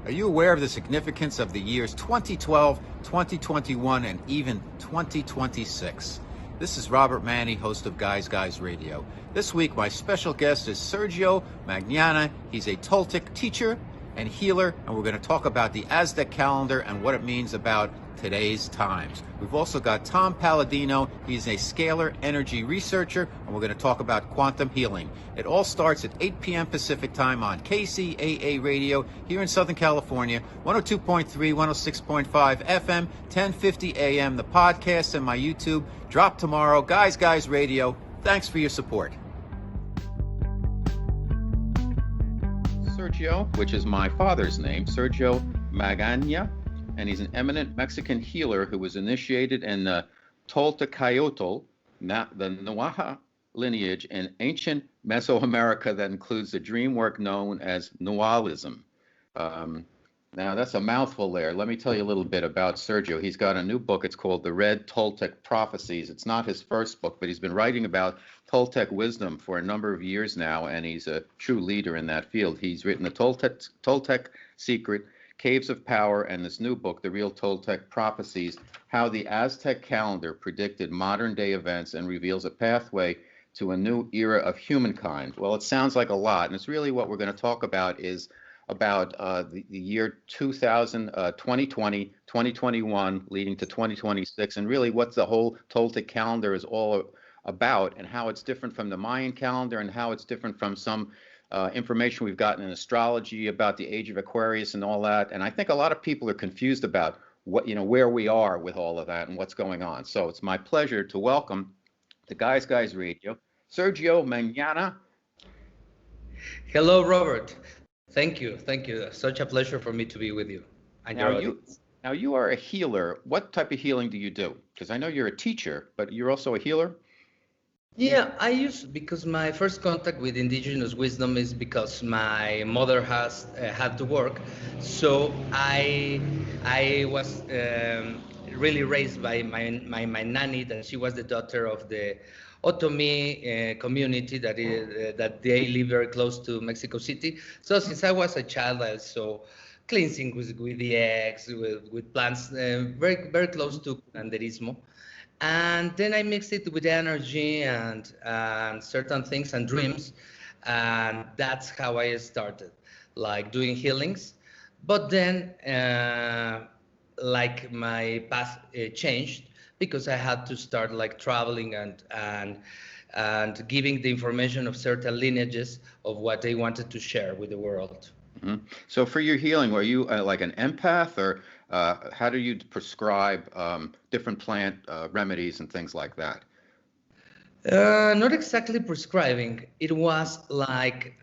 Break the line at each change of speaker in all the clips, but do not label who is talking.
Are you aware of the significance of the years 2012, 2021, and even 2026? This is Robert Manni, host of Guys Radio. This week, my special guest is Sergio Magaña. He's a Toltec teacher and healer, and we're going to talk about the Aztec calendar and what it means about today's times. We've also got Tom Paladino. He's a Scalar Energy researcher, and we're going to talk about quantum healing. It all starts at 8 p.m. Pacific time on KCAA Radio here in Southern California, 102.3, 106.5 FM, 1050 AM. The podcast and my YouTube drop tomorrow. Guys Radio. Thanks for your support. Sergio, which is my father's name, Sergio Magaña, and he's an eminent Mexican healer who was initiated in the Toltecayotl, the Nahua lineage in ancient Mesoamerica that includes the dream work known as Nahualism. Now, that's a mouthful there. Let me tell you a little bit about Sergio. He's got a new book. It's called The Red Toltec Prophecies. It's not his first book, but he's been writing about Toltec wisdom for a number of years now, and he's a true leader in that field. He's written The Toltec Secret, Caves of Power, and this new book, The Real Toltec Prophecies, How the Aztec Calendar Predicted Modern-Day Events and Reveals a Pathway to a New Era of Humankind. Well, it sounds like a lot, and it's really what we're going to talk about is about the year 2020, 2021, leading to 2026, and really what the whole Toltec calendar is all about, and how it's different from the Mayan calendar, and how it's different from some information we've gotten in astrology about the age of Aquarius and all that. And I think a lot of people are confused about where we are with all of that and what's going on. So it's my pleasure to welcome to Guys Radio, Sergio Magaña.
Hello, Robert. Thank you. Such a pleasure for me to be with you.
Now you are a healer. What type of healing do you do? Because I know you're a teacher, but you're also a healer.
Yeah, because my first contact with indigenous wisdom is because my mother has had to work. So I was really raised by my nanny, that she was the daughter of the Otomi community that they live very close to Mexico City. So since I was a child, I saw cleansing with the eggs, with plants, very, very close to curanderismo. And then I mixed it with energy and certain things and dreams. And that's how I started, like doing healings. But then, like my path changed, because I had to start like traveling and giving the information of certain lineages of what they wanted to share with the world.
Mm-hmm. So for your healing, were you like an empath, or how do you prescribe different plant remedies and things like that?
Not exactly prescribing. It was like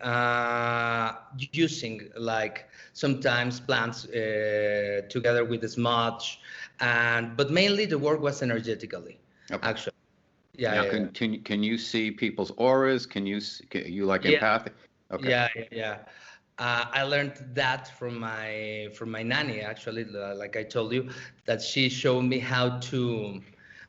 using like sometimes plants together with the smudge, but mainly the work was energetically. Okay. Actually. Yeah.
Now, can you see people's auras? Can you empathic?
Okay. Yeah. I learned that from my nanny, actually, like I told you, that she showed me how to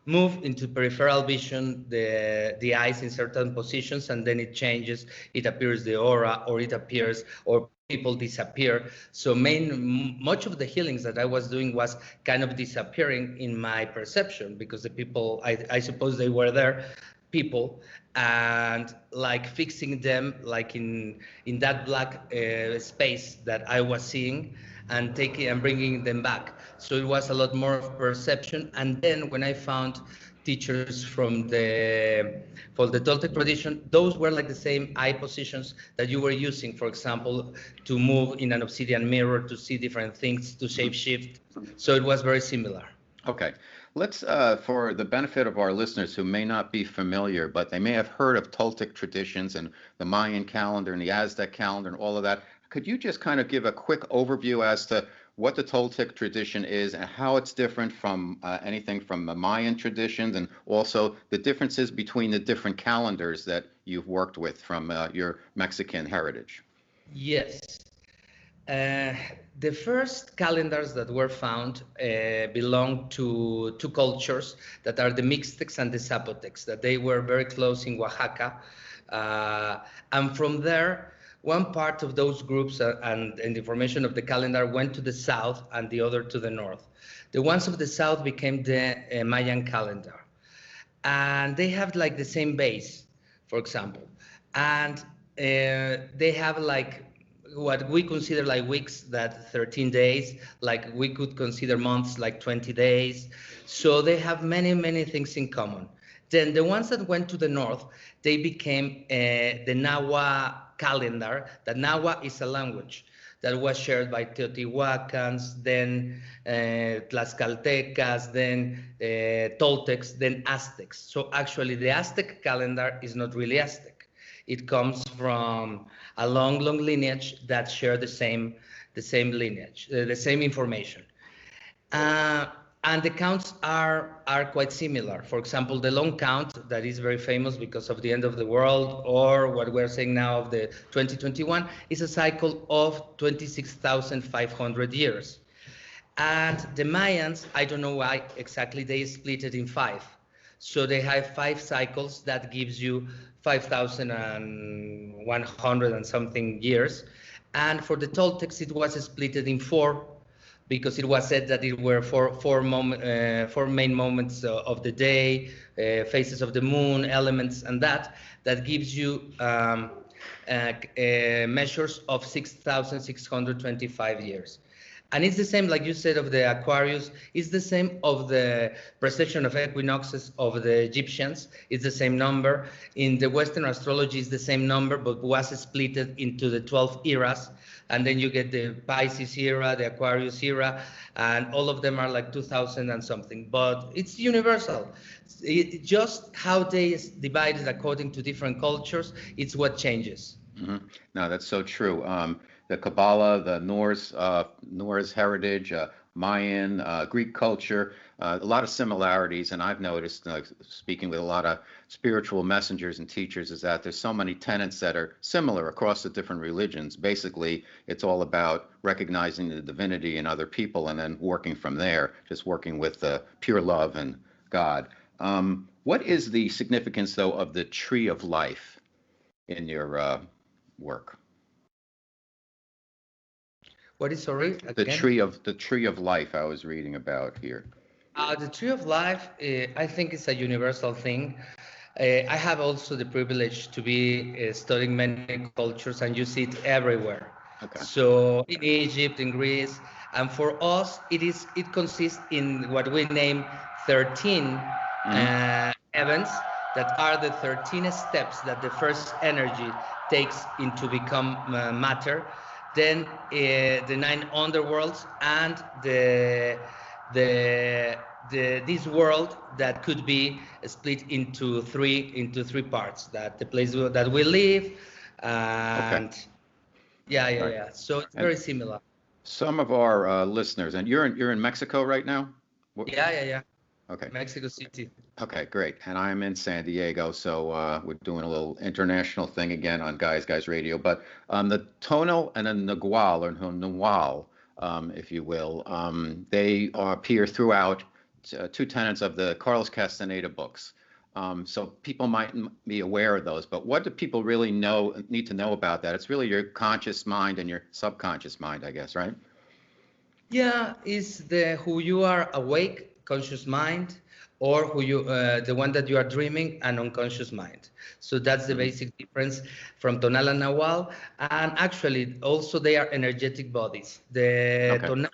move into peripheral vision the eyes in certain positions, and then it changes. It appears the aura, or it appears, or people disappear. So much of the healings that I was doing was kind of disappearing in my perception, because the people, I suppose they were there, people, and like fixing them like in that black space that I was seeing, and taking and bringing them back. So it was a lot more of perception. And then when I found teachers for the Toltec tradition, those were like the same eye positions that you were using, for example, to move in an obsidian mirror, to see different things, to shape shift. So it was very similar.
Okay. Let's, for the benefit of our listeners who may not be familiar, but they may have heard of Toltec traditions and the Mayan calendar and the Aztec calendar and all of that, could you just kind of give a quick overview as to what the Toltec tradition is and how it's different from anything from the Mayan traditions, and also the differences between the different calendars that you've worked with from your Mexican heritage?
Yes. The first calendars that were found belong to two cultures that are the Mixtecs and the Zapotecs, that they were very close in Oaxaca. And from there, one part of those groups and the information of the calendar went to the south and the other to the north. The ones of the south became the Mayan calendar. And they have like the same base, for example. And they have like what we consider like weeks, that 13 days, like we could consider months like 20 days. So they have many, many things in common. Then the ones that went to the north, they became the Nahua calendar. The Nahua is a language that was shared by Teotihuacans, then Tlaxcaltecas, then Toltecs, then Aztecs. So actually the Aztec calendar is not really Aztec. It comes from a long, long lineage that share the same lineage, the same information. And the counts are quite similar. For example, the long count that is very famous because of the end of the world, or what we're saying now of the 2021, is a cycle of 26,500 years. And the Mayans, I don't know why exactly they split it in 5. So they have 5 cycles that gives you 5,100 and something years. And for the Toltecs, it was split in 4, because it was said that it were four main moments of the day, phases of the moon, elements, and that gives you measures of 6,625 years. And it's the same, like you said, of the Aquarius. It's the same of the precession of equinoxes of the Egyptians. It's the same number. In the Western astrology, it's the same number, but was split into the 12 eras. And then you get the Pisces era, the Aquarius era, and all of them are like 2,000 and something. But it's universal. Just how they divide it according to different cultures, it's what changes.
Mm-hmm. No, that's so true. The Kabbalah, the Norse heritage, Mayan, Greek culture, a lot of similarities. And I've noticed, speaking with a lot of spiritual messengers and teachers, is that there's so many tenets that are similar across the different religions. Basically, it's all about recognizing the divinity in other people and then working from there, just working with pure love and God. What is the significance, though, of the tree of life in your work?
What is, sorry? Again?
The tree of life I was reading about here.
The tree of life, I think it's a universal thing. I have also the privilege to be studying many cultures, and you see it everywhere.
Okay.
So in Egypt, in Greece, and for us, it consists in what we name 13 events that are the 13 steps that the first energy takes into become matter. Then the 9 underworlds and this world that could be split into three parts. That the place that we live, and
okay.
Yeah. So it's very similar.
Some of our listeners, and you're in Mexico right now?
Yeah.
Okay.
Mexico City.
Okay, great. And I'm in San Diego, so we're doing a little international thing again on Guys Radio. But the tonal and the nagual, or nawal, if you will, they appear throughout 2 tenets of the Carlos Castaneda books. So people might be aware of those, but what do people really need to know about that? It's really your conscious mind and your subconscious mind, I guess, right?
Yeah, it's who you are awake, conscious mind, or who you the one that you are dreaming, an unconscious mind. So that's the basic difference from tonal and nawal. And actually, also they are energetic bodies. The tonal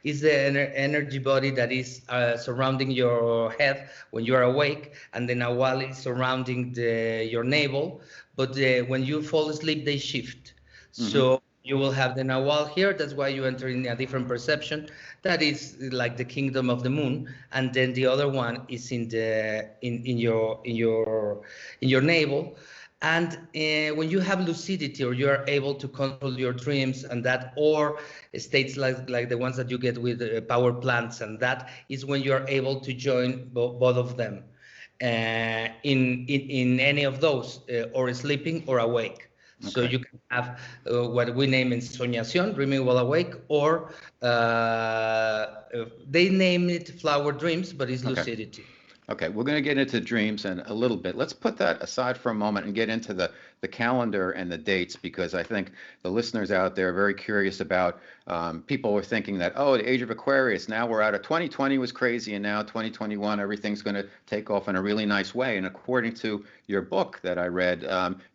is the energy body that is surrounding your head when you are awake, and the nawal is surrounding your navel. But when you fall asleep, they shift. So you will have the nawal here. That's why you enter in a different perception. That is like the kingdom of the moon, and then the other one is in your navel. And when you have lucidity, or you are able to control your dreams, and that, or states like the ones that you get with power plants, and that is when you are able to join both of them in any of those, or sleeping or awake. Okay. So you can have what we name ensoñación, dreaming while awake, or they name it flower dreams, but it's lucidity.
Okay, we're going to get into dreams in a little bit. Let's put that aside for a moment and get into the the calendar and the dates, because I think the listeners out there are very curious about, people were thinking that, oh, the age of Aquarius, now we're out of 2020 was crazy, and now 2021, everything's going to take off in a really nice way. And according to your book that I read,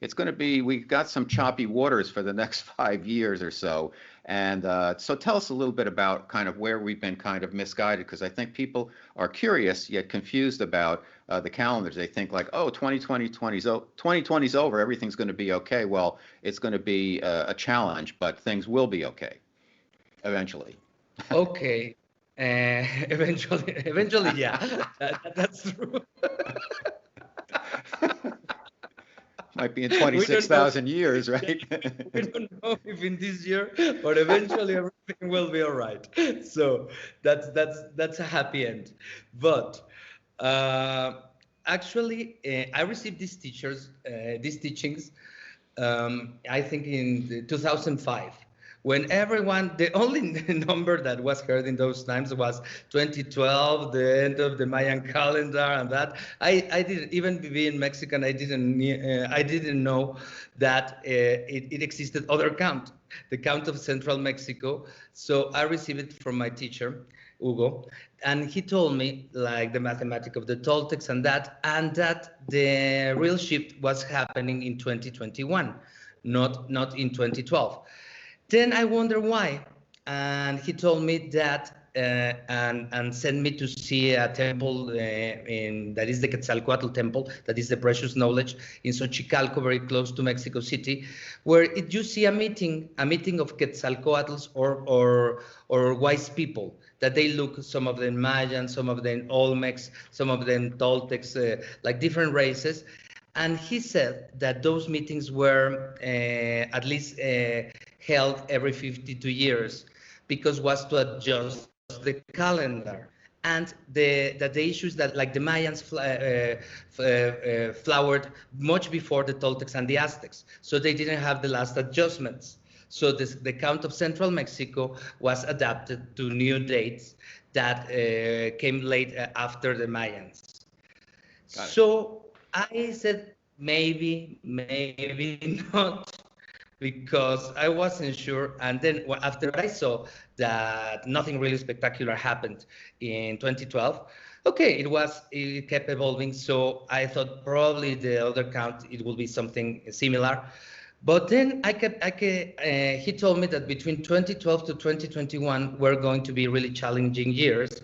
it's going to be, we've got some choppy waters for the next 5 years or so. And so tell us a little bit about kind of where we've been kind of misguided, because I think people are curious yet confused about the calendars. They think like, oh, 2020's over, everything's going to be okay. Well, it's going to be a challenge, but things will be okay eventually.
Okay. Eventually, yeah, that's true.
Might be in 26,000 years, right?
We don't know if in this year, but eventually everything will be all right. So that's a happy end. But actually, I received these teachings, I think in 2005. When everyone, the only number that was heard in those times was 2012, the end of the Mayan calendar, and that I didn't even being Mexican. I didn't know that it existed other count, the count of Central Mexico. So I received it from my teacher, Hugo, and he told me like the mathematics of the Toltecs and that the real shift was happening in 2021, not in 2012. Then I wonder why, and he told me that and sent me to see a temple that is the Quetzalcoatl temple, that is the precious knowledge in Xochicalco, very close to Mexico City, where you see a meeting of Quetzalcoatls or wise people, that they look, some of them Mayan, some of them Olmecs, some of them Toltecs, like different races. And he said that those meetings were at least held every 52 years, because was to adjust the calendar. And the issues that, like the Mayans flowered much before the Toltecs and the Aztecs, so they didn't have the last adjustments. So the count of Central Mexico was adapted to new dates that came late after the Mayans. So I said, maybe not, because I wasn't sure. And then after I saw that nothing really spectacular happened in 2012, okay, it kept evolving. So I thought probably the other count, it will be something similar. But then he told me that between 2012 to 2021 were going to be really challenging years,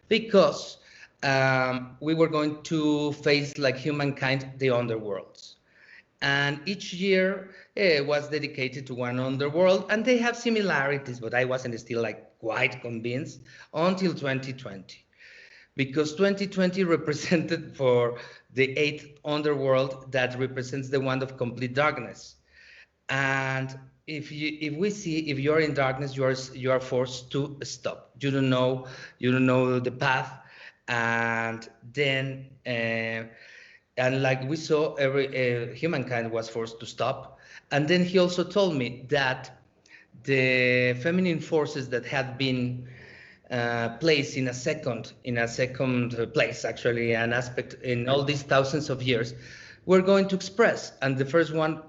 because we were going to face, like humankind, the underworlds. And each year was dedicated to one underworld, and they have similarities, but I wasn't still like quite convinced until 2020. Because 2020 represented for the 8th underworld that represents the one of complete darkness. And if you're in darkness, you are forced to stop. You don't know the path. And then and like we saw, every humankind was forced to stop. And then he also told me that the feminine forces that had been placed in a second place, actually an aspect in all these thousands of years, were going to express. And the first one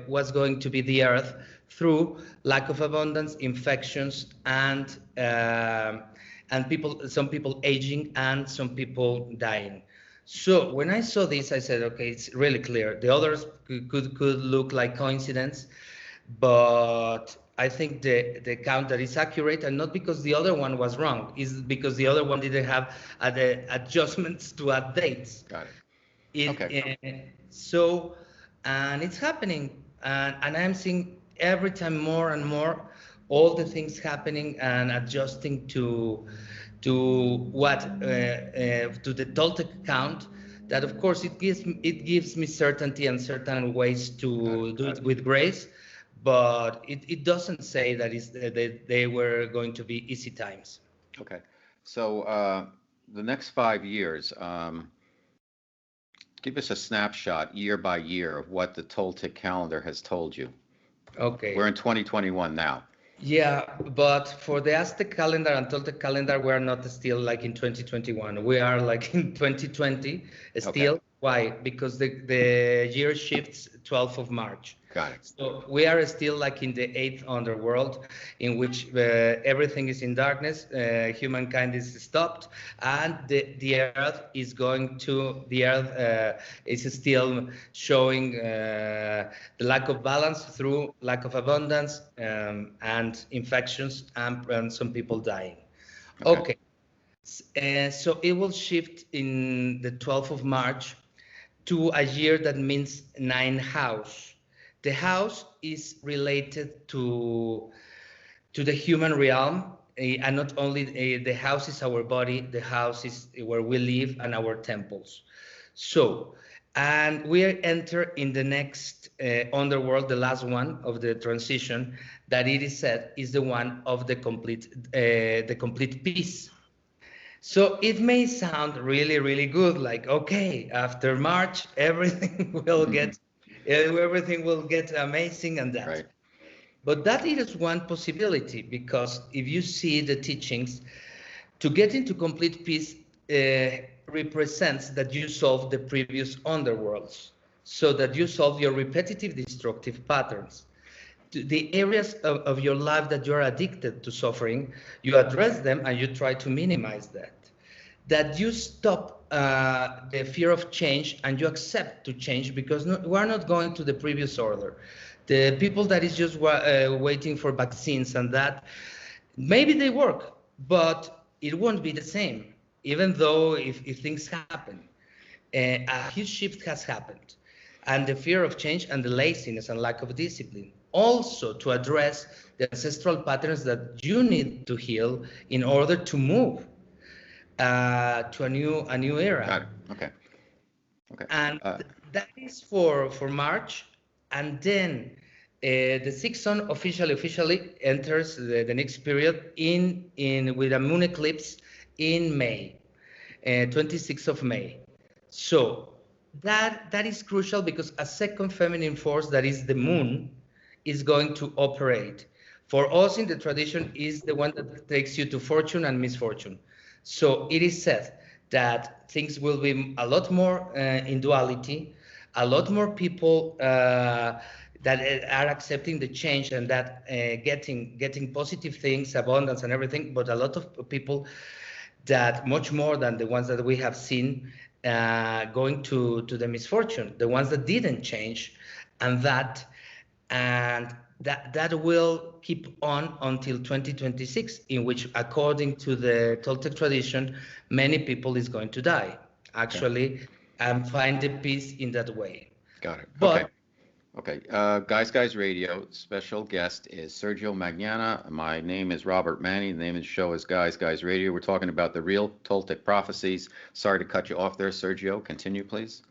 was going to be the earth, through lack of abundance, infections, and some people aging and some people dying. So when I saw this, I said, okay, it's really clear. The others could look like coincidence, but I think the count that is accurate, and not because the other one was wrong, is because the other one didn't have the adjustments to add dates.
Got it. Okay.
So, and it's happening, and I'm seeing every time more and more all the things happening and adjusting to the Toltec count. That of course it gives me certainty and certain ways to do it with grace, but it doesn't say that they were going to be easy times.
Okay, so the next 5 years, give us a snapshot year by year of what the Toltec calendar has told you.
Okay.
We're in 2021 now.
Yeah, but for the Aztec calendar and Toltec calendar, we are not still like in 2021. We are like in 2020 still.
Okay.
Why? Because the year shifts 12th of March.
Got it.
So we are still like in the 8th underworld, in which everything is in darkness, humankind is stopped, and the earth is still showing the lack of balance through lack of abundance, and infections, and some people dying. Okay. So it will shift in the 12th of March to a year that means 9 house. The house is related to the human realm, and not only the house is our body, the house is where we live, and our temples. So, and we enter in the next underworld, the last one of the transition, that it is said is the one of the complete peace. So it may sound really, really good, like, okay, after March, everything will get amazing and that.
Right.
But that is one possibility, because if you see the teachings, to get into complete peace represents that you solve the previous underworlds, so that you solve your repetitive destructive patterns. The areas of your life that you're addicted to suffering, you address them and you try to minimize that. That you stop the fear of change and you accept to change, because we're not going to the previous order. The people that is just waiting for vaccines and that, maybe they work, but it won't be the same, even though if things happen. A huge shift has happened, and the fear of change and the laziness and lack of discipline. Also to address the ancestral patterns that you need to heal in order to move to a new era.
Got it. Okay.
And that is for March, and then the sixth sun officially enters the next period with a moon eclipse in May, 26th of May. So that is crucial, because a second feminine force, that is the moon, is going to operate. For us in the tradition, is the one that takes you to fortune and misfortune. So it is said that things will be a lot more in duality, a lot more people that are accepting the change, and that getting positive things, abundance and everything, but a lot of people that much more than the ones that we have seen going to the misfortune, the ones that didn't change, and that will keep on until 2026, in which, according to the Toltec tradition, many people is going to die, actually, and find the peace in that way.
Got it.
But,
Okay. Guys Radio, special guest is Sergio Magaña. My name is Robert Manni. The name of the show is Guys Radio. We're talking about the real Toltec prophecies. Sorry to cut you off there, Sergio. Continue, please.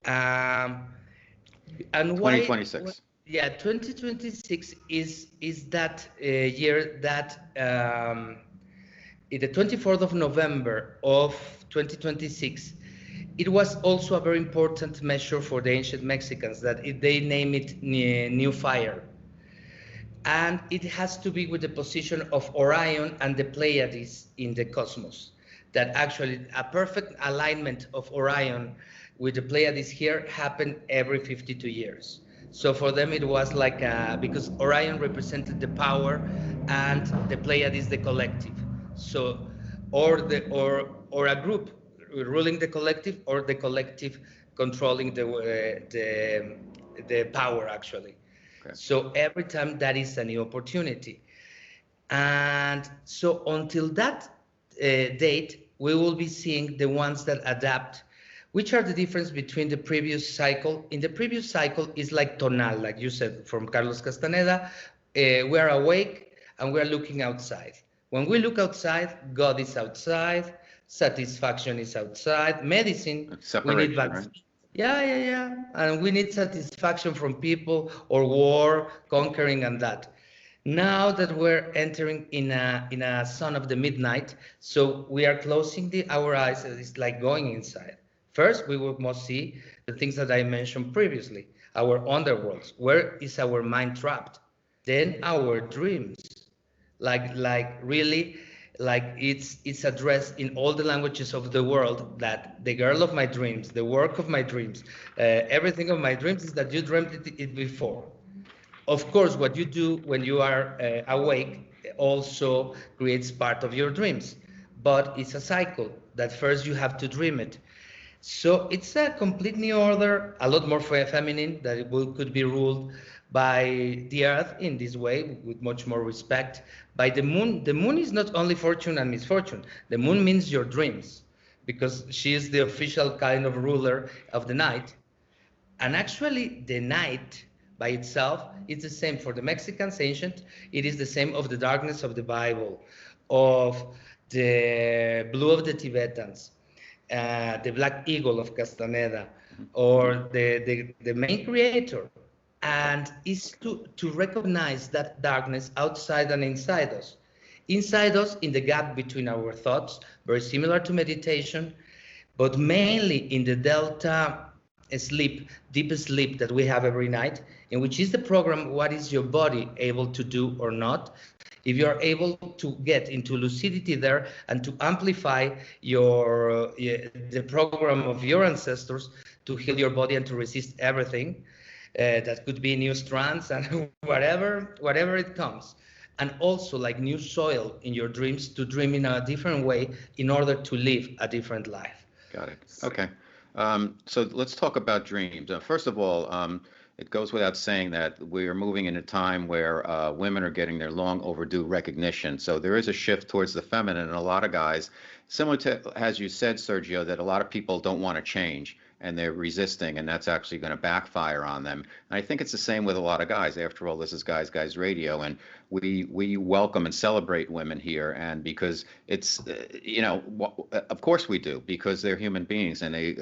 And
2026.
Yeah, 2026 is that year that the 24th of November of 2026, it was also a very important measure for the ancient Mexicans, that they name it New Fire. And it has to be with the position of Orion and the Pleiades in the cosmos. That actually a perfect alignment of Orion with the Pleiades here happened every 52 years. So for them it was like because Orion represented the power and the Pleiades the collective. So or a group ruling the collective, or the collective controlling the power, actually. Okay. So every time that is a new opportunity. And so until that date, we will be seeing the ones that adapt. Which are the difference between the previous cycle? In the previous cycle is like tonal, like you said, from Carlos Castaneda. We are awake and we are looking outside. When we look outside, God is outside, satisfaction is outside, medicine, we need vaccine. Right? Yeah. And we need satisfaction from people, or war, conquering, and that. Now that we're entering in a sun of the midnight, so we are closing our eyes, it's like going inside. First, we must see the things that I mentioned previously, our underworlds. Where is our mind trapped? Then our dreams, like really, like it's addressed in all the languages of the world, that the girl of my dreams, the work of my dreams, everything of my dreams is that you dreamt it before. Of course, what you do when you are awake also creates part of your dreams, but it's a cycle that first you have to dream it. So it's a complete new order, a lot more feminine, that could be ruled by the earth in this way, with much more respect. By the moon. The moon is not only fortune and misfortune. The moon means your dreams, because she is the official kind of ruler of the night. And actually, the night by itself is the same for the Mexicans, ancient. It is the same of the darkness of the Bible, of the blue of the Tibetans, the black eagle of Castaneda, or the main creator. And is to recognize that darkness outside and inside us. Inside us, in the gap between our thoughts, very similar to meditation, but mainly in the delta sleep, deep sleep that we have every night, in which is the program, what is your body able to do or not. If you are able to get into lucidity there and to amplify the program of your ancestors to heal your body and to resist everything, that could be new strands and whatever it comes. And also like new soil in your dreams, to dream in a different way in order to live a different life.
Got it. Okay. So let's talk about dreams. First of all, it goes without saying that we are moving in a time where women are getting their long overdue recognition. So there is a shift towards the feminine, and a lot of guys, similar to, as you said, Sergio, that a lot of people don't want to change and they're resisting, and that's actually going to backfire on them. And I think it's the same with a lot of guys. After all, this is Guys Radio, and we welcome and celebrate women here, and because it's, of course we do, because they're human beings and they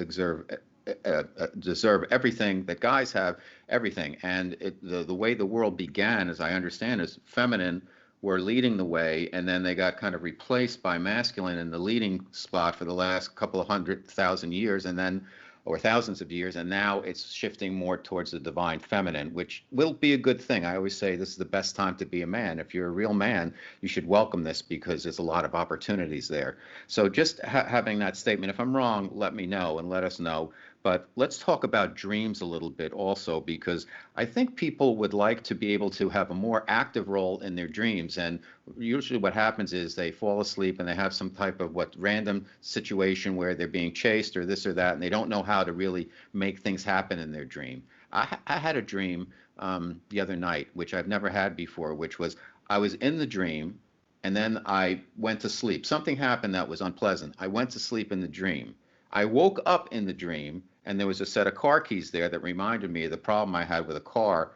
deserve everything that guys have, everything. And the way the world began, as I understand, is feminine were leading the way, and then they got kind of replaced by masculine in the leading spot for the last couple of 100,000 years, and then or thousands of years, and now it's shifting more towards the divine feminine, which will be a good thing. I always say this is the best time to be a man. If you're a real man, you should welcome this, because there's a lot of opportunities there. So just having that statement, if I'm wrong, let me know and let us know. But let's talk about dreams a little bit also, because I think people would like to be able to have a more active role in their dreams. And usually what happens is they fall asleep and they have some type of random situation where they're being chased or this or that, and they don't know how to really make things happen in their dream. I had a dream the other night, which I've never had before, which was I was in the dream and then I went to sleep. Something happened that was unpleasant. I went to sleep in the dream. I woke up in the dream, and there was a set of car keys there that reminded me of the problem I had with a car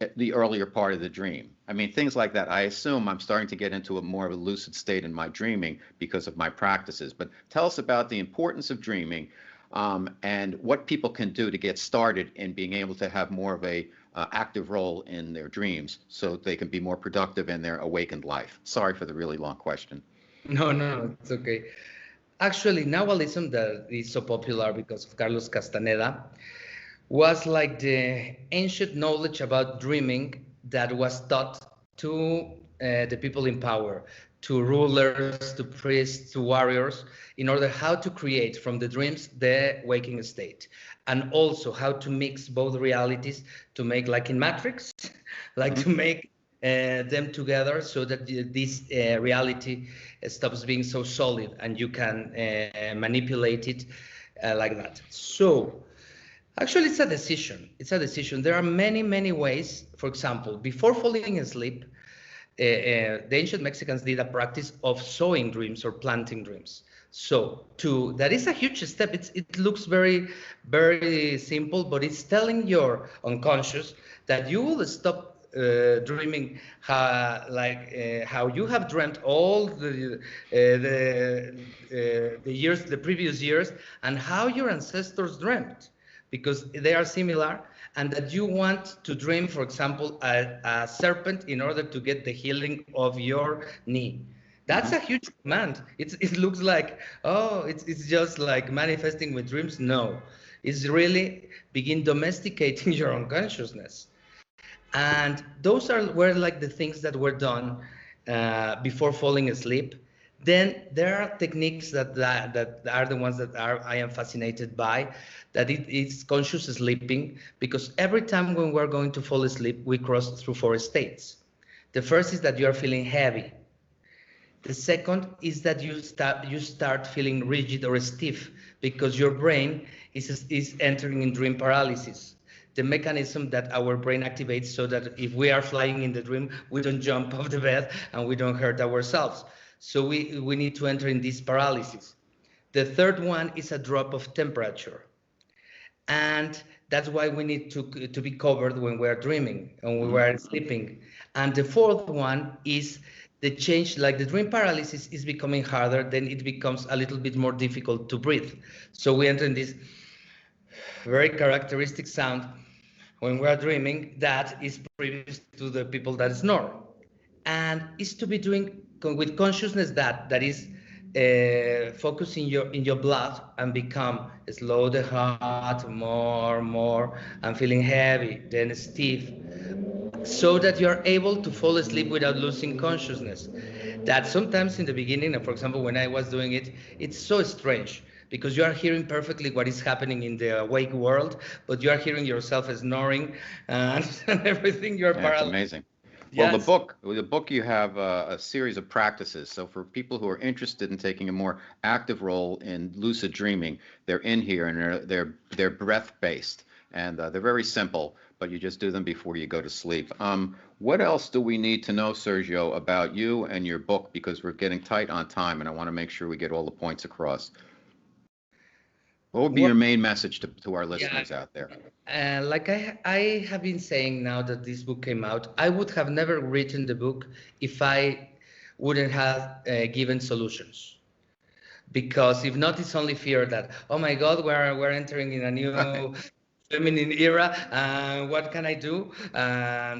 at the earlier part of the dream. I mean, things like that. I assume I'm starting to get into a more of a lucid state in my dreaming because of my practices. But tell us about the importance of dreaming and what people can do to get started in being able to have more of a active role in their dreams so they can be more productive in their awakened life. Sorry for the really long question.
No, it's okay. Actually, Nahualism, that is so popular because of Carlos Castaneda, was like the ancient knowledge about dreaming that was taught to the people in power, to rulers, to priests, to warriors, in order how to create from the dreams the waking state, and also how to mix both realities to make, like in Matrix, to make them together so that this reality stops being so solid and you can manipulate it like that. So actually it's a decision. There are many ways. For example, before falling asleep, the ancient Mexicans did a practice of sowing dreams or planting dreams. So that is a huge step. It looks very, very simple, but it's telling your unconscious that you will stop dreaming how you have dreamt all the years, the previous years, and how your ancestors dreamt, because they are similar, and that you want to dream, for example, a serpent in order to get the healing of your knee. That's a huge command. It looks like, it's just like manifesting with dreams. No, it's really begin domesticating your unconsciousness. And those were like the things that were done before falling asleep, Then there are techniques that are the ones that I am fascinated by, that it's conscious sleeping, because every time when we're going to fall asleep, we cross through 4 states. The first is that you are feeling heavy. The second is that you start feeling rigid or stiff, because your brain is entering in dream paralysis. The mechanism that our brain activates so that if we are flying in the dream, we don't jump off the bed and we don't hurt ourselves. So we need to enter in this paralysis. The third one is a drop of temperature. And that's why we need to be covered when we're dreaming and when we're sleeping. And the fourth one is the change, like the dream paralysis is becoming harder, then it becomes a little bit more difficult to breathe. So we enter in this very characteristic sound when we're dreaming that is previous to the people that snore. And is to be doing with consciousness that is focus in your blood and become slow the heart more and feeling heavy, then stiff, so that you're able to fall asleep without losing consciousness. That sometimes in the beginning, for example, when I was doing it, it's so strange because you are hearing perfectly what is happening in the awake world, but you are hearing yourself snoring and everything. You're paralyzed.
It's amazing.
Yes.
Well, the book you have a series of practices. So for people who are interested in taking a more active role in lucid dreaming, they're in here and they're breath based, and they're very simple, but you just do them before you go to sleep. What else do we need to know, Sergio, about you and your book? Because we're getting tight on time, and I want to make sure we get all the points across. What would be your main message to our listeners out there?
Like I have been saying now that this book came out, I would have never written the book if I wouldn't have given solutions. Because if not, it's only fear that, oh my God, we're entering in a new feminine era. What can I do?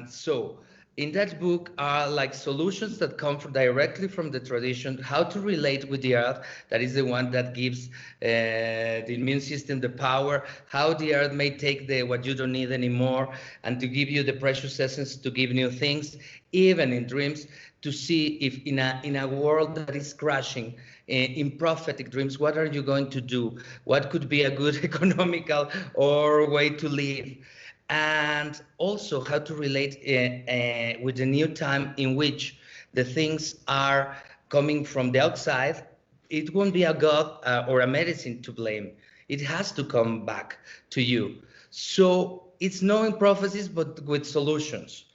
So in that book are like solutions that come directly from the tradition, how to relate with the earth, that is the one that gives the immune system the power, how the earth may take what you don't need anymore and to give you the precious essence to give new things, even in dreams, to see if in a world that is crashing, in prophetic dreams, what are you going to do? What could be a good economical or way to live? And also how to relate with the new time in which the things are coming from the outside. It won't be a god or a medicine to blame. It has to come back to you. So it's knowing prophecies, but with solutions.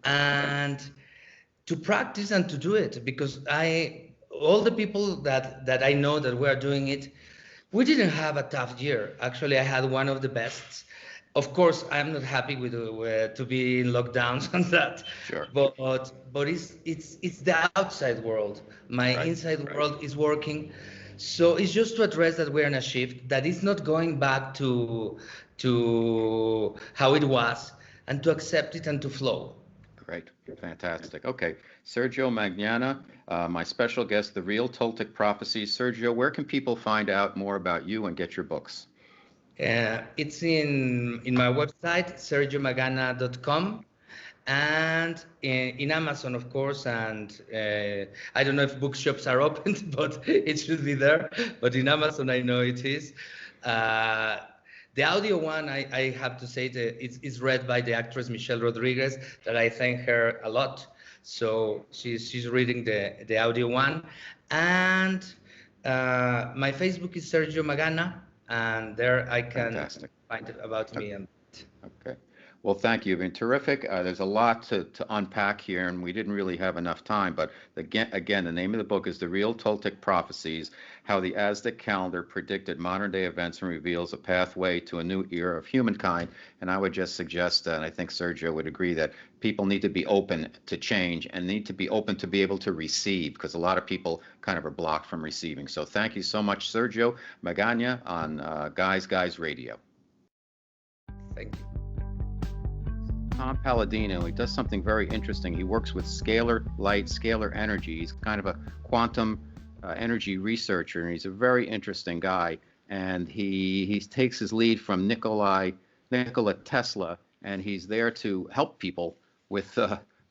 And to practice and to do it, because all the people that I know that were doing it, we didn't have a tough year. Actually, I had one of the best. Of course, I'm not happy with to be in lockdowns and that.
Sure.
But it's the outside world. My inside world is working. So it's just to address that we're in a shift, that is not going back to how it was, and to accept it and to flow.
Great. Fantastic. Okay. Sergio Magaña, my special guest, The Real Toltec Prophecies. Sergio, where can people find out more about you and get your books?
It's in my website, sergiomagaña.com, and in Amazon, of course. And I don't know if bookshops are open, but it should be there. But in Amazon, I know it is. The audio one, I have to say, it's read by the actress Michelle Rodriguez, that I thank her a lot. So she's reading the audio one. And my Facebook is Sergio Magaña, and there I can find about me.
Okay. Well, thank you. You've been terrific. There's a lot to unpack here, and we didn't really have enough time. But again, the name of the book is The Real Toltec Prophecies, How the Aztec Calendar Predicted Modern-Day Events and Reveals a Pathway to a New Era of Humankind. And I would just suggest, and I think Sergio would agree, that people need to be open to change and need to be open to be able to receive, because a lot of people kind of are blocked from receiving. So thank you so much, Sergio Magaña, on Guys Radio.
Thank you.
Tom Paladino, he does something very interesting. He works with scalar light, scalar energy. He's kind of a quantum energy researcher, and he's a very interesting guy. And he takes his lead from Nikola Tesla, and he's there to help people with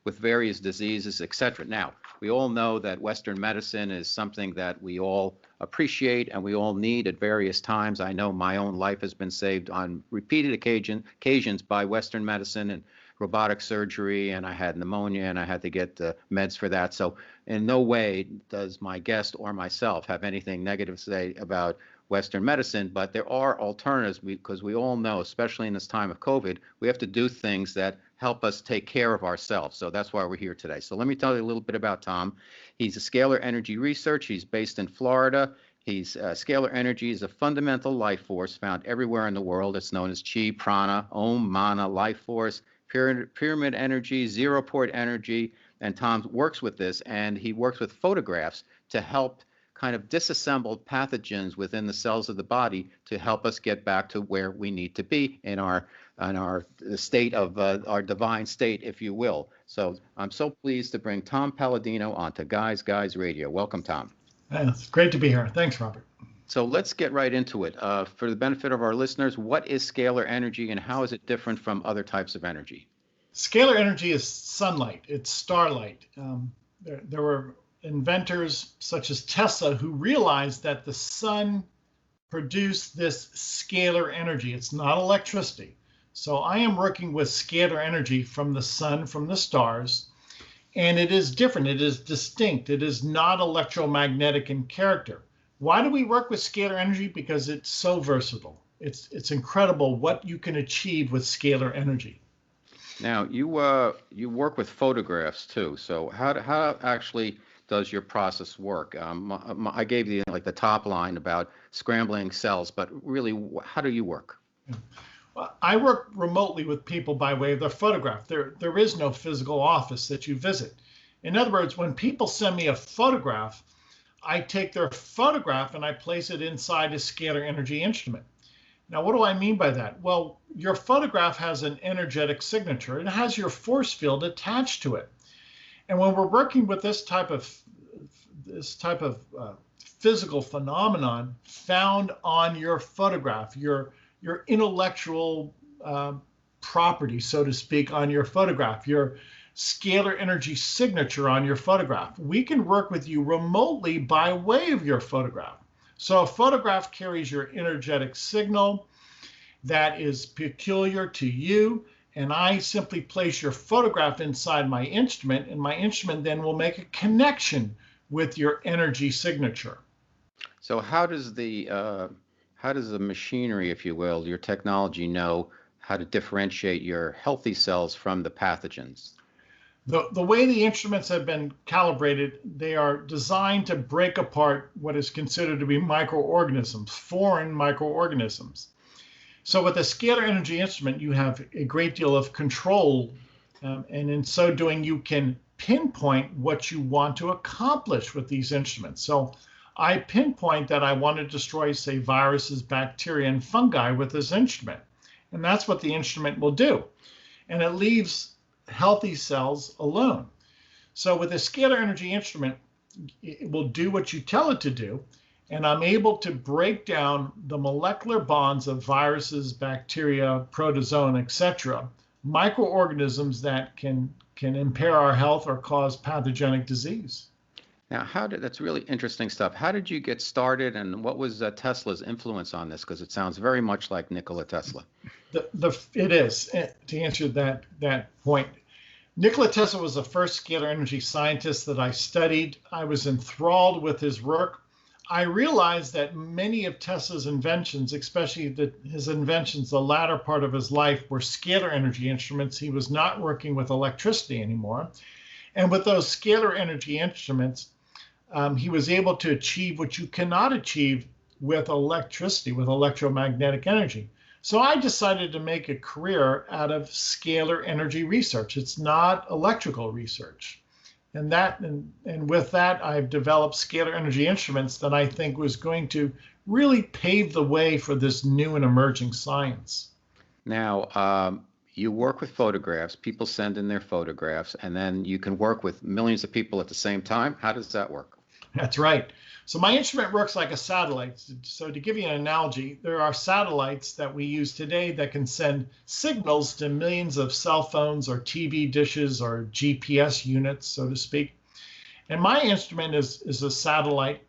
various diseases, etc. Now, We all know that Western medicine is something that we all appreciate and we all need at various times. I know my own life has been saved on repeated occasions by Western medicine and robotic surgery, and I had pneumonia and I had to get meds for that. So in no way does my guest or myself have anything negative to say about Western medicine, but there are alternatives because we all know, especially in this time of COVID, we have to do things that help us take care of ourselves. So that's why we're here today. So let me tell you a little bit about Tom. He's a scalar energy researcher. He's based in Florida. Scalar energy is a fundamental life force found everywhere in the world. It's known as chi, prana, om, mana, life force, pyramid energy, zero point energy. And Tom works with this, and he works with photographs to help kind of disassemble pathogens within the cells of the body to help us get back to where we need to be in our state of our divine state, if you will. So I'm so pleased to bring Tom Paladino onto Guys Radio. Welcome, Tom.
It's great to be here. Thanks, Robert.
So let's get right into it. For the benefit of our listeners, what is scalar energy and how is it different from other types of energy?
Scalar energy is sunlight. It's starlight. There were inventors such as Tesla who realized that the sun produced this scalar energy. It's not electricity. So I am working with scalar energy from the sun, from the stars, and it is different. It is distinct. It is not electromagnetic in character. Why do we work with scalar energy? Because it's so versatile. It's incredible what you can achieve with scalar energy.
Now, you work with photographs too. So how actually does your process work? I gave you like the top line about scrambling cells, but really, how do you work?
Well, I work remotely with people by way of their photograph. There is no physical office that you visit. In other words, when people send me a photograph, I take their photograph and I place it inside a scalar energy instrument. Now, what do I mean by that? Well, your photograph has an energetic signature. It has your force field attached to it. And when we're working with this type of physical phenomenon found on your photograph, your intellectual property, so to speak, on your photograph, your scalar energy signature on your photograph, we can work with you remotely by way of your photograph. So a photograph carries your energetic signal that is peculiar to you, and I simply place your photograph inside my instrument, and my instrument then will make a connection with your energy signature.
So how does the machinery, if you will, your technology know how to differentiate your healthy cells from the pathogens?
The way the instruments have been calibrated, they are designed to break apart what is considered to be microorganisms, foreign microorganisms. So with a scalar energy instrument, you have a great deal of control, and in so doing, you can pinpoint what you want to accomplish with these instruments. So I pinpoint that I want to destroy, say, viruses, bacteria, and fungi with this instrument. And that's what the instrument will do. And it leaves healthy cells alone. So with a scalar energy instrument, it will do what you tell it to do. And I'm able to break down the molecular bonds of viruses, bacteria, protozoan, etc., microorganisms that can impair our health or cause pathogenic disease.
Now, that's really interesting stuff. How did you get started, and what was Tesla's influence on this? Because it sounds very much like Nikola Tesla.
It is, to answer that point. Nikola Tesla was the first scalar energy scientist that I studied. I was enthralled with his work. I realized that many of Tesla's inventions, especially his inventions, the latter part of his life, were scalar energy instruments. He was not working with electricity anymore. And with those scalar energy instruments, he was able to achieve what you cannot achieve with electricity, with electromagnetic energy. So I decided to make a career out of scalar energy research. It's not electrical research. And with that, I've developed scalar energy instruments that I think was going to really pave the way for this new and emerging science.
Now, you work with photographs. People send in their photographs, and then you can work with millions of people at the same time. How does that work?
That's right. So my instrument works like a satellite. So to give you an analogy, there are satellites that we use today that can send signals to millions of cell phones or TV dishes or GPS units, so to speak. And my instrument is a satellite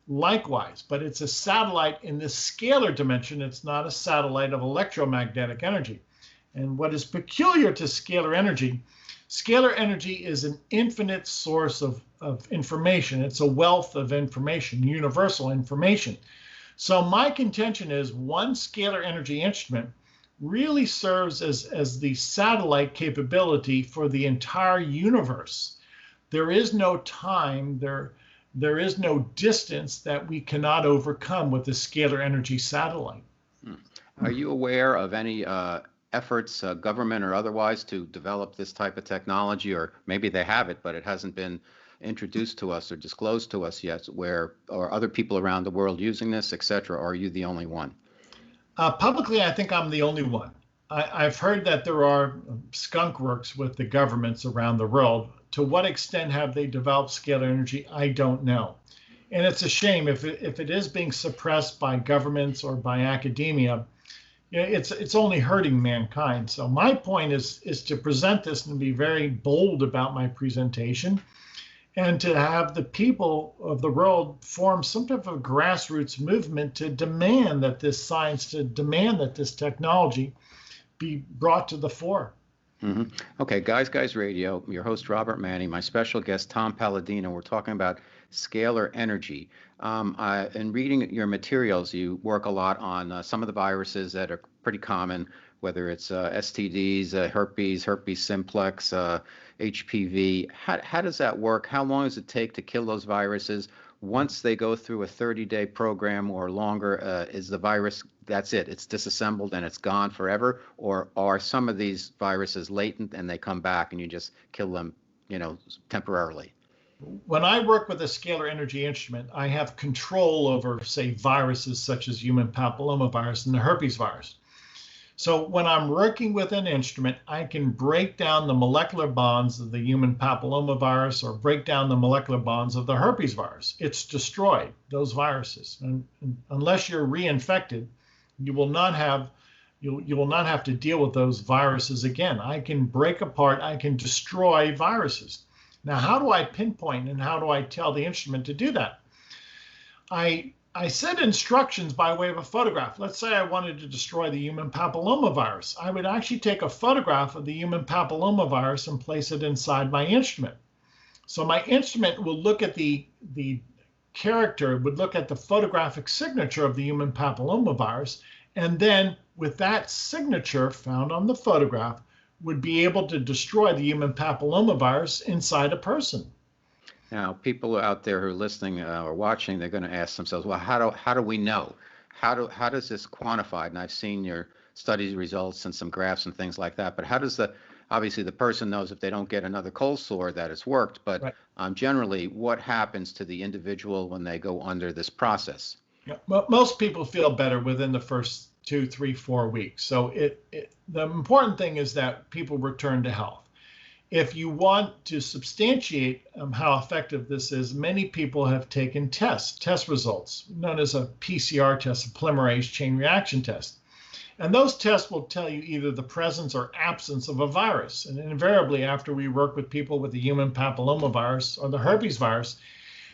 likewise, but it's a satellite in the scalar dimension. It's not a satellite of electromagnetic energy. And what is peculiar to scalar energy is an infinite source of information. It's a wealth of information, universal information. So my contention is one scalar energy instrument really serves as the satellite capability for the entire universe. There is no time, there is no distance that we cannot overcome with the scalar energy satellite.
Are you aware of any efforts, government or otherwise, to develop this type of technology? Or maybe they have it, but it hasn't been introduced to us or disclosed to us yet, or other people around the world using this, etc.? Or are you the only one?
Publicly, I think I'm the only one. I've heard that there are skunk works with the governments around the world. To what extent have they developed scalar energy? I don't know. And it's a shame if it is being suppressed by governments or by academia. It's only hurting mankind. So my point is to present this and be very bold about my presentation, and to have the people of the world form some type of grassroots movement to demand that this science, to demand that this technology be brought to the fore.
Mm-hmm. Okay, Guys Radio, your host Robert Manni, my special guest Tom Paladino. We're talking about scalar energy. In reading your materials, you work a lot on some of the viruses that are pretty common, whether it's STDs, herpes simplex, HPV. How does that work? How long does it take to kill those viruses? Once they go through a 30-day program or longer, is the virus, that's it, it's disassembled and it's gone forever? Or are some of these viruses latent and they come back and you just kill them, temporarily?
When I work with a scalar energy instrument, I have control over, say, viruses such as human papillomavirus and the herpes virus. So when I'm working with an instrument, I can break down the molecular bonds of the human papillomavirus or break down the molecular bonds of the herpes virus. It's destroyed, those viruses. And unless you're reinfected, you will not have to deal with those viruses again. I can break apart, I can destroy viruses. Now, how do I pinpoint and how do I tell the instrument to do that? I send instructions by way of a photograph. Let's say I wanted to destroy the human papillomavirus. I would actually take a photograph of the human papillomavirus and place it inside my instrument. So my instrument will look at the character, would look at the photographic signature of the human papillomavirus, and then with that signature found on the photograph, would be able to destroy the human papillomavirus inside a person.
Now, people out there who are listening or watching, they're going to ask themselves, well, how do we know? How does this quantify? And I've seen your study results and some graphs and things like that. But how does obviously the person knows if they don't get another cold sore that it's worked. But right. Generally, what happens to the individual when they go under this process?
Yeah, most people feel better within the first 2, 3, 4 weeks. So the important thing is that people return to health. If you want to substantiate how effective this is, many people have taken test results, known as a PCR test, a polymerase chain reaction test. And those tests will tell you either the presence or absence of a virus. And invariably, after we work with people with the human papillomavirus or the herpes virus,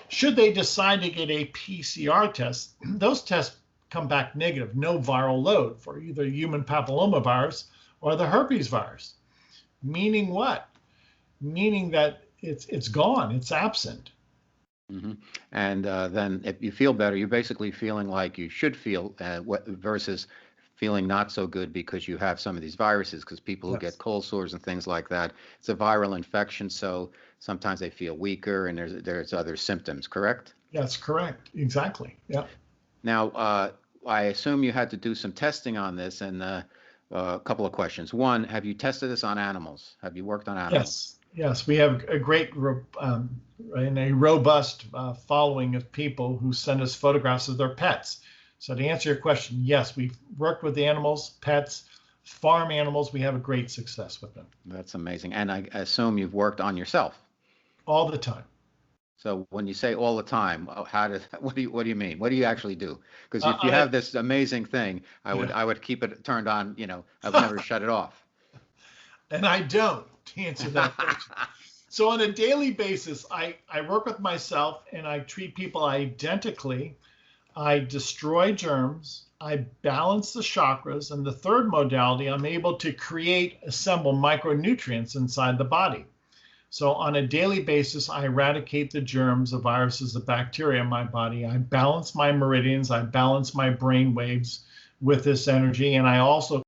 should they decide to get a PCR test, those tests come back negative, no viral load for either human papillomavirus or the herpes virus. Meaning what? Meaning that it's gone, it's absent.
Mm-hmm. And then if you feel better, you're basically feeling like you should feel versus feeling not so good because you have some of these viruses, because people who get cold sores and things like that, it's a viral infection, so sometimes they feel weaker and there's other symptoms, correct?
That's correct, exactly, yeah.
Now, I assume you had to do some testing on this, and a couple of questions. One, have you tested this on animals? Have you worked on animals?
Yes, we have a great and a robust following of people who send us photographs of their pets. So to answer your question, yes, we've worked with the animals, pets, farm animals. We have a great success with them.
That's amazing. And I assume you've worked on yourself?
All the time.
So when you say all the time, what do you mean? What do you actually do? Because if you have this amazing thing, I would keep it turned on. I would never shut it off.
And I don't, to answer that question. So on a daily basis, I work with myself and I treat people identically. I destroy germs. I balance the chakras. And the third modality, I'm able to assemble micronutrients inside the body. So on a daily basis, I eradicate the germs, the viruses, the bacteria in my body. I balance my meridians. I balance my brain waves with this energy. And I also